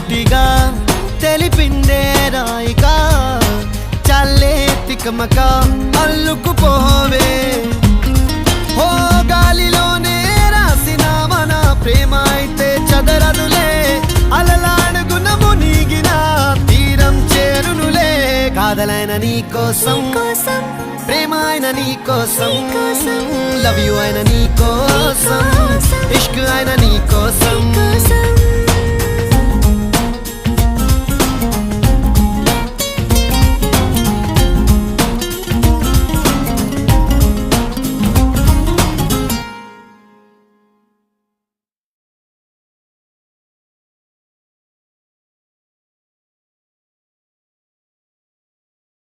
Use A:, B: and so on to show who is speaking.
A: సూటిగా తెలిపిందే రాయిగా చల్లే తికమక అల్లుకుపోవే ఓ గాలిలోనే రాసిన మన ప్రేమ అయితే చదరదులే అలలాడుగున మునిగిన తీరం చేరునులే కాదలైన నీ కోసం ప్రేమ అయిన నీ కోసం లవ్ యు అయిన నీ కోసం ఇష్క్ అయిన నీ కోసం